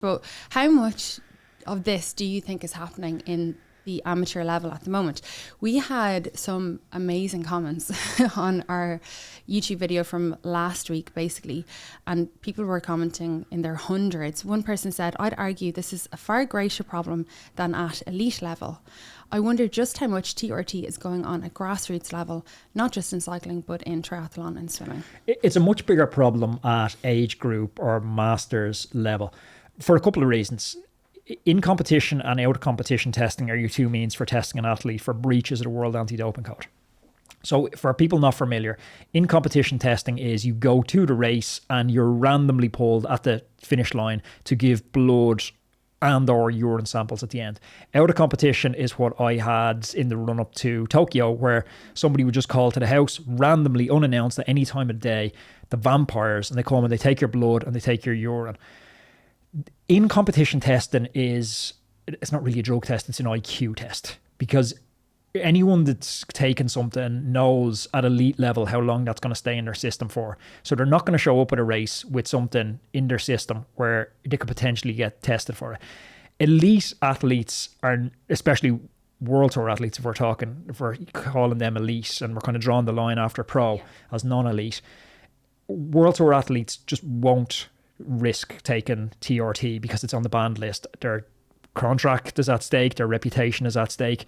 But how much of this do you think is happening in the amateur level at the moment? We had some amazing comments on our YouTube video from last week, basically, and people were commenting in their hundreds. One person said, "I'd argue this is a far greater problem than at elite level. I wonder just how much TRT is going on at grassroots level, not just in cycling, but in triathlon and swimming." It's a much bigger problem at age group or masters level for a couple of reasons. In competition and out of competition testing are your two means for testing an athlete for breaches of the World Anti-Doping Code. So for people not familiar, in competition testing is you go to the race and you're randomly pulled at the finish line to give blood and or urine samples at the end. Out of competition is what I had in the run up to Tokyo, where somebody would just call to the house randomly, unannounced at any time of day, the vampires, and they come and they take your blood and they take your urine. In competition testing it's not really a drug test, it's an IQ test, because anyone that's taken something knows at elite level how long that's going to stay in their system for. So they're not going to show up at a race with something in their system where they could potentially get tested for it. Elite athletes are, especially World Tour athletes, if we're calling them elite and we're kind of drawing the line after pro as non-elite, World Tour athletes just won't risk taking TRT because it's on the banned list. Their contract is at stake, their reputation is at stake.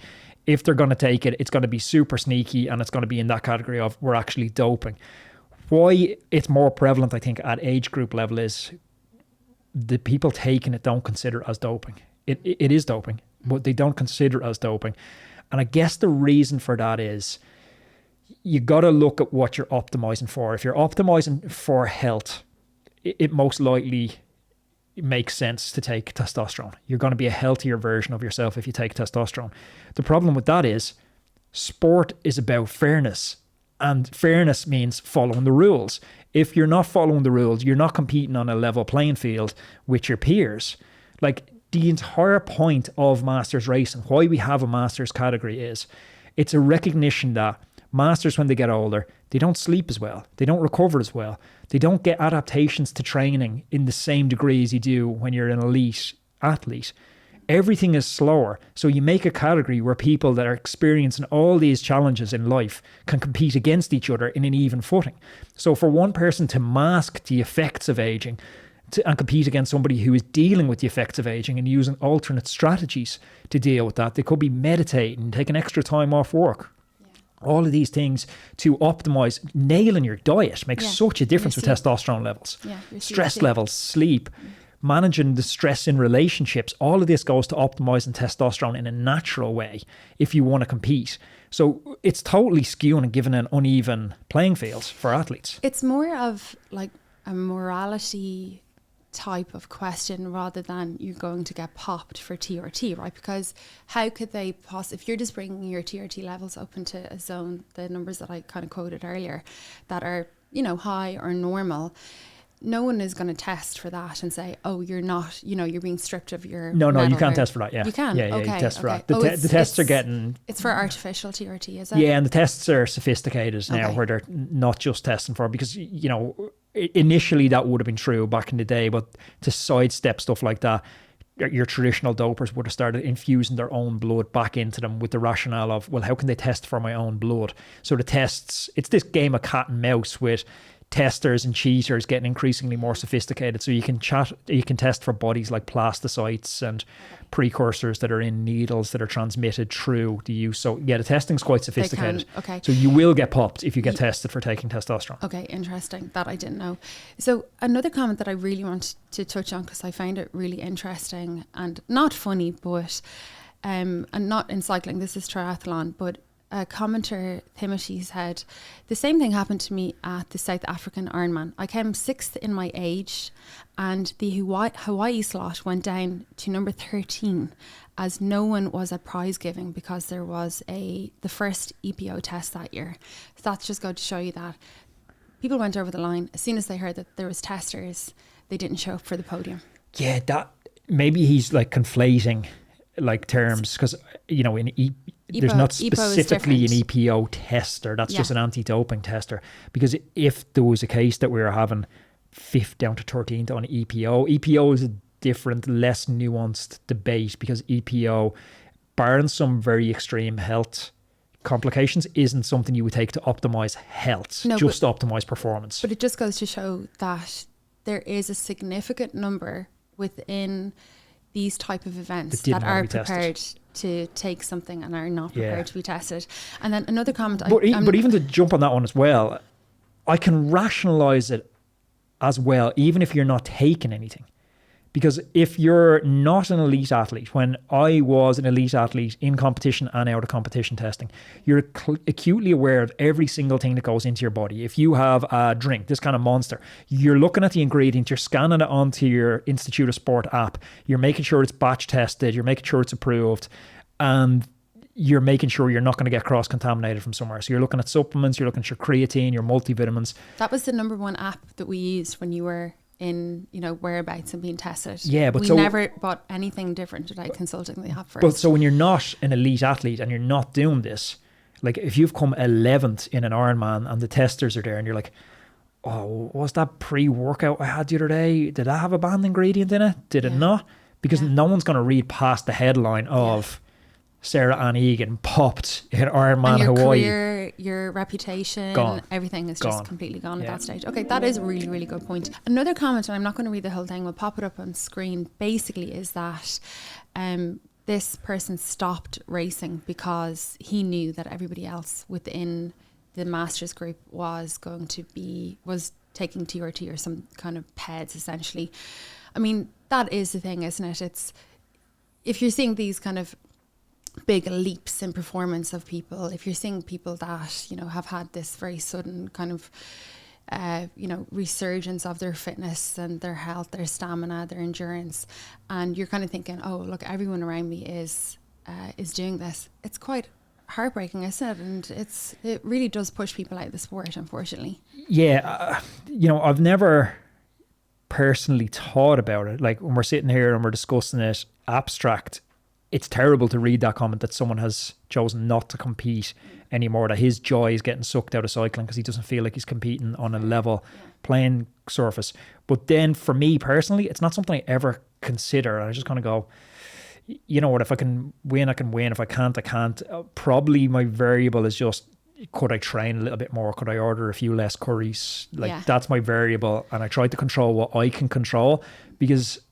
If they're going to take it, it's going to be super sneaky and it's going to be in that category of we're actually doping. Why it's more prevalent, I think, at age group level is the people taking it don't consider it as doping. It is doping, but they don't consider it as doping. And I guess the reason for that is you got to look at what you're optimizing for. If you're optimizing for health, it most likely makes sense to take testosterone. You're going to be a healthier version of yourself if you take testosterone. The problem with that is sport is about fairness, and fairness means following the rules. If you're not following the rules, you're not competing on a level playing field with your peers. Like, the entire point of masters racing, why we have a masters category, is it's a recognition that masters, when they get older, they don't sleep as well. They don't recover as well. They don't get adaptations to training in the same degree as you do when you're an elite athlete. Everything is slower. So you make a category where people that are experiencing all these challenges in life can compete against each other in an even footing. So for one person to mask the effects of aging and compete against somebody who is dealing with the effects of aging and using alternate strategies to deal with that, they could be meditating, taking extra time off work. All of these things to optimize. Nailing your diet makes such a difference with testosterone levels. Stress levels, sleep, managing the stress in relationships. All of this goes to optimizing testosterone in a natural way if you want to compete. So it's totally skewing and giving an uneven playing field for athletes. It's more of like a morality type of question rather than you're going to get popped for TRT, right? Because how could they if you're just bringing your TRT levels up into a zone, the numbers that I kind of quoted earlier, that are, high or normal, no one is going to test for that and say, oh, you're not, you're being stripped of your No, you can't test for that, yeah. You can? Yeah, okay, you test for okay. that. The tests are getting... It's for artificial TRT, is it? Yeah, and the tests are sophisticated now, where they're not just testing for, because, initially that would have been true back in the day, but to sidestep stuff like that, your traditional dopers would have started infusing their own blood back into them with the rationale of, well, how can they test for my own blood? So the tests, it's this game of cat and mouse with testers and cheaters getting increasingly more sophisticated. So you can test for bodies like plastocytes and precursors that are in needles that are transmitted through the use. So yeah, the testing's quite sophisticated. Okay. So you will get popped if you get tested for taking testosterone. Okay, interesting. That I didn't know. So another comment that I really want to touch on, because I found it really interesting and not funny, but and not in cycling, this is triathlon, but a commenter, Timothy, said, the same thing happened to me at the South African Ironman. I came 6th in my age and the Hawaii slot went down to number 13 as no one was at prize giving because there was the first EPO test that year. So that's just going to show you that people went over the line. As soon as they heard that there was testers, they didn't show up for the podium. Yeah, that maybe he's like conflating like terms, because there's not specifically an EPO tester. That's just an anti-doping tester. Because if there was a case that we were having 5th down to 13th on EPO is a different, less nuanced debate, because EPO, barring some very extreme health complications, isn't something you would take to optimize health, just optimize performance. But it just goes to show that there is a significant number within these type of events that are prepared to take something and are not prepared to be tested. And then another comment. But even to jump on that one as well, I can rationalize it as well, even if you're not taking anything. Because if you're not an elite athlete, when I was an elite athlete in competition and out of competition testing, you're acutely aware of every single thing that goes into your body. If you have a drink, this kind of Monster, you're looking at the ingredient, you're scanning it onto your Institute of Sport app, you're making sure it's batch tested, you're making sure it's approved, and you're making sure you're not going to get cross-contaminated from somewhere. So you're looking at supplements, you're looking at your creatine, your multivitamins. That was the number one app that we used when you were in, whereabouts and being tested. Yeah, but we never bought anything different without consulting the app first. But so when you're not an elite athlete and you're not doing this, like if you've come 11th in an Ironman and the testers are there and you're like, oh, was that pre-workout I had the other day, did that have a banned ingredient in it? Did it not? Because no one's going to read past the headline of Sarah Ann Egan popped in Ironman Hawaii. Career, your reputation, gone. Everything is just completely gone at that stage. Okay, that is a really, really good point. Another comment, and I'm not going to read the whole thing, we'll pop it up on screen, basically is that this person stopped racing because he knew that everybody else within the masters group was taking TRT or some kind of PEDs essentially. I mean, that is the thing, isn't it? It's, if you're seeing these kind of big leaps in performance of people, if you're seeing people that, have had this very sudden kind of, resurgence of their fitness and their health, their stamina, their endurance, and you're kind of thinking, oh, look, everyone around me is doing this. It's quite heartbreaking, isn't it? And it really does push people out of the sport, unfortunately. Yeah, I've never personally thought about it. Like when we're sitting here and we're discussing it abstract, it's terrible to read that comment that someone has chosen not to compete anymore, that his joy is getting sucked out of cycling because he doesn't feel like he's competing on a level playing surface. But then for me personally, it's not something I ever consider. I just kind of go, you know what, if I can win, I can win. If I can't, I can't. Probably my variable is just, could I train a little bit more? Could I order a few less curries? That's my variable. And I try to control what I can control, because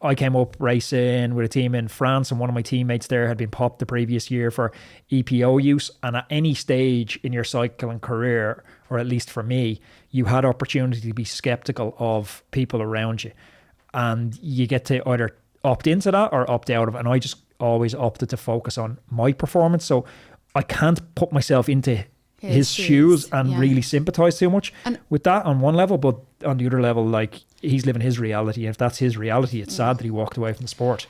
I came up racing with a team in France, and one of my teammates there had been popped the previous year for EPO use. And at any stage in your cycling career, or at least for me, you had opportunity to be skeptical of people around you. And you get to either opt into that or opt out of it. And I just always opted to focus on my performance. So I can't put myself into his shoes and really sympathize too much with that on one level, but on the other level, like, he's living his reality, and if that's his reality, it's sad that he walked away from the sport.